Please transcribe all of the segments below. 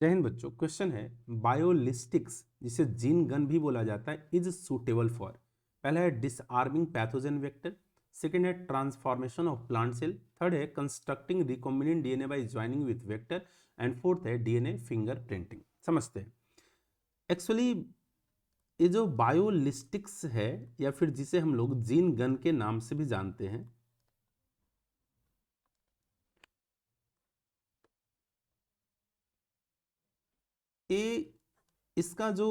जय हिंद बच्चों। क्वेश्चन है बायोलिस्टिक्स जिसे जीन गन भी बोला जाता है इज सुटेबल फॉर। पहला है डिसआर्मिंग पैथोजन वेक्टर, सेकेंड है transformation of plant cell, third है constructing recombinant DNA by joining with vector and fourth है डीएनए फिंगर प्रिंटिंग। समझते हैं। एक्चुअली ये जो बायोलिस्टिक्स है या फिर जिसे हम लोग जीन गन के नाम से भी जानते हैं, ये इसका जो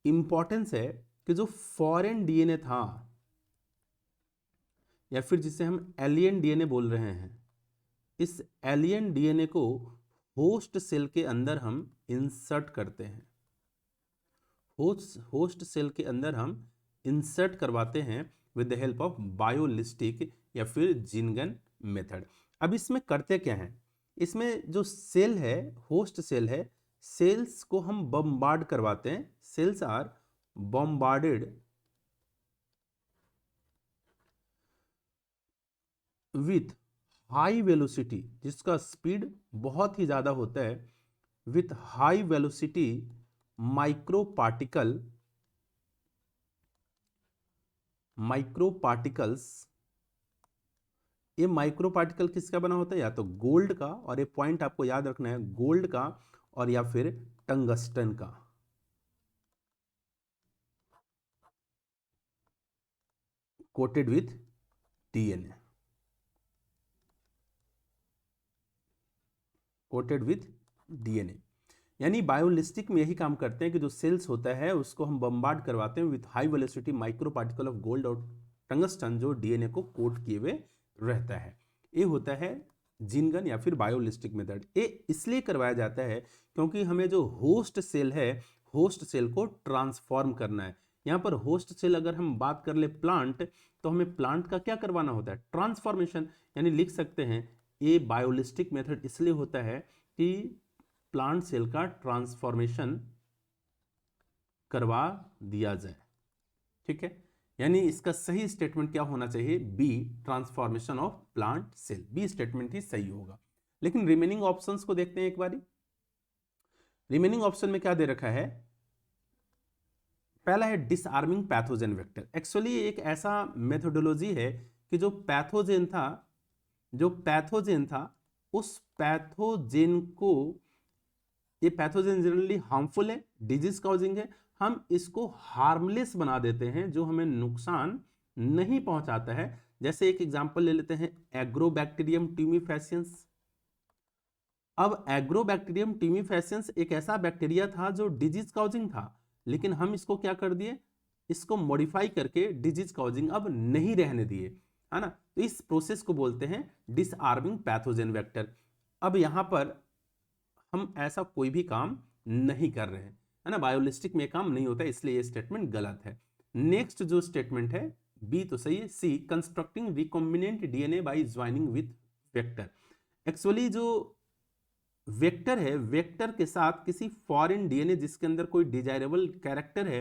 इंपॉर्टेंस है कि जो फॉरेन डीएनए था या फिर जिसे हम एलियन डीएनए बोल रहे हैं, इस एलियन डीएनए को होस्ट सेल के अंदर हम इंसर्ट करते हैं। होस्ट सेल के अंदर हम इंसर्ट करवाते हैं with the help of biolistic या फिर जीनगन मेथड। अब इसमें करते क्या हैं, इसमें जो सेल है, होस्ट सेल है, सेल्स को हम बम्बार्ड करवाते हैं। Cells are bombarded with high velocity, जिसका स्पीड बहुत ही ज़्यादा होता है, with high velocity micro particles. ये माइक्रो पार्टिकल किसका बना होता है? या तो गोल्ड का, और ये पॉइंट आपको याद रखना है, गोल्ड का और या फिर टंगस्टन का। Coated with DNA, coated with DNA. यानी बायोलिस्टिक में यही काम करते हैं कि जो सेल्स होता है उसको हम बम्बार्ड करवाते हैं with high velocity micro particle of gold और टंगस्टन, जो डीएनए को कोट किए हुए रहता है। ये होता है जीनगन या फिर बायोलिस्टिक मेथड। ये इसलिए करवाया जाता है क्योंकि हमें जो होस्ट सेल है, होस्ट सेल को ट्रांसफॉर्म करना है। यहाँ पर होस्ट सेल अगर हम बात कर ले प्लांट, तो हमें प्लांट का क्या करवाना होता है? ट्रांसफॉर्मेशन। यानी लिख सकते हैं ये बायोलिस्टिक मेथड इसलिए होता है कि प्लांट सेल का ट्रांसफॉर्मेशन करवा दिया जाए। ठीक है, यानी इसका सही स्टेटमेंट क्या होना चाहिए? B, transformation of plant cell. B statement ही सही होगा। लेकिन रिमेनिंग ऑप्शंस को देखते हैं एक बारी। रिमेनिंग ऑप्शन में क्या दे रखा है? पहला है डिसआर्मिंग पैथोजन वेक्टर। एक्चुअली एक ऐसा मेथोडोलॉजी है कि जो पैथोजेन था, उस पैथोजेन को, ये पैथोजेन जनरली हार्मफुल है, डिजीज कॉजिंग है, हम इसको हार्मलेस बना देते हैं, जो हमें नुकसान नहीं पहुंचाता है। जैसे एक एग्जांपल ले लेते हैं, एग्रोबैक्टीरियम ट्यूमिफेसियंस। अब एग्रोबैक्टीरियम ट्यूमिफेसियंस एक ऐसा बैक्टीरिया था जो डिजीज कॉजिंग था, लेकिन हम इसको क्या कर दिए? इसको मॉडिफाई करके डिजीज कॉजिंग अब नहीं रहने दिए, है ना। तो इस प्रोसेस को बोलते हैं डिसआर्मिंग पैथोजेन वेक्टर। अब यहां पर हम ऐसा कोई भी काम नहीं कर रहे हैं, है ना। बायोलिस्टिक में काम नहीं होता है, इसलिए ये स्टेटमेंट गलत है। नेक्स्ट जो स्टेटमेंट है, बी तो सही है। सी, constructing recombinant DNA by joining with vector. Actually जो वेक्टर है, वेक्टर के साथ किसी फॉरेन डीएनए जिसके अंदर कोई डिजायरेबल कैरेक्टर है,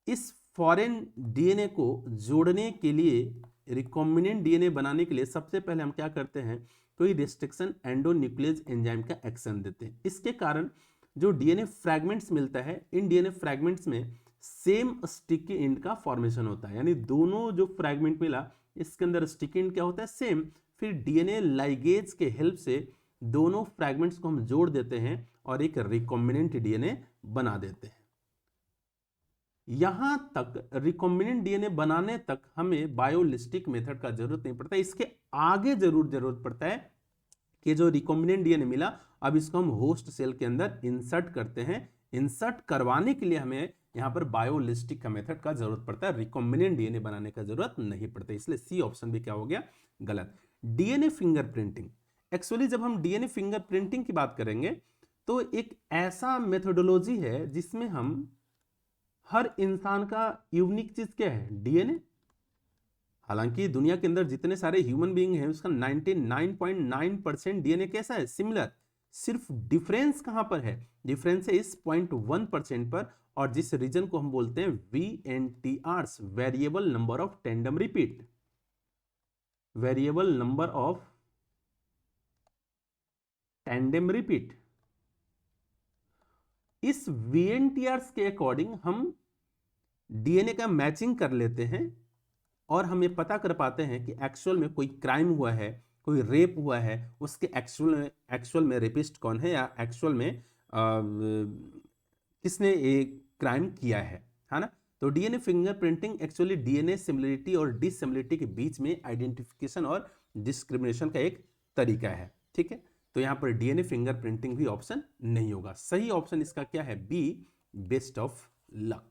इस फॉरेन डीएनए को जोड़ने के लिए, रिकॉम्बिनेंट डीएनए बनाने के लिए सबसे पहले हम क्या करते हैं? कोई रिस्ट्रिक्शन एंडोन्यूक्लियस एंजाइम का एक्शन देते हैं। इसके कारण जो डीएनए फ्रैगमेंट्स मिलता है, इन डीएनए फ्रैगमेंट्स में सेम स्टिकी एंड का फॉर्मेशन होता है। यानी दोनों जो फ्रैगमेंट मिला, इसके अंदर स्टिकी एंड क्या होता है? सेम। फिर डीएनए लाइगेज के हेल्प से दोनों फ्रैगमेंट्स को हम जोड़ देते हैं और एक रिकॉम्बिनेंट डीएनए बना देते हैं। यहां तक रिकॉम्बिनेंट डीएनए बनाने तक हमें बायोलिस्टिक मेथड का जरूरत नहीं पड़ता। इसके आगे जरूरत पड़ता है कि जो रिकॉम्बिनेंट डीएनए मिला, अब इसको हम होस्ट सेल के अंदर इंसर्ट करते हैं। इंसर्ट करवाने के लिए हमें यहां पर बायोलिस्टिक का मेथड का जरूरत पड़ता है, रिकॉम्बिनेंट डीएनए बनाने का जरूरत नहीं पड़ता। इसलिए सी ऑप्शन भी क्या हो गया? गलत। DNA fingerprinting. एक्चुअली जब हम डीएनए फिंगरप्रिंटिंग की बात करेंगे तो एक ऐसा मेथोडोलॉजी है जिसमें हम हर इंसान का यूनिक चीज क्या है? डीएनए। हालांकि दुनिया के अंदर जितने सारे ह्यूमन बीइंग हैं उसका 99.9% डीएनए कैसा है? सिमिलर। सिर्फ डिफरेंस कहां पर है? डिफरेंस है इस 0.1% पर, और जिस रीजन को हम बोलते हैं VNTRs, variable number of tandem repeat. Variable number of tandem repeat. इस VNTRs के अकॉर्डिंग हम डीएनए का मैचिंग कर लेते हैं और हम ये पता कर पाते हैं कि एक्चुअल में कोई क्राइम हुआ है, कोई रेप हुआ है, उसके एक्चुअल में रेपिस्ट कौन है, या एक्चुअल में किसने एक क्राइम किया है ना। तो DNA fingerprinting actually DNA similarity और डिसिमिलरिटी के बीच में आइडेंटिफिकेशन और डिस्क्रिमिनेशन का एक तरीका है, ठीक है। तो यहाँ पर डीएनए फिंगरप्रिंटिंग भी ऑप्शन नहीं होगा। सही ऑप्शन इसका क्या है, बी, बेस्ट ऑफ लक।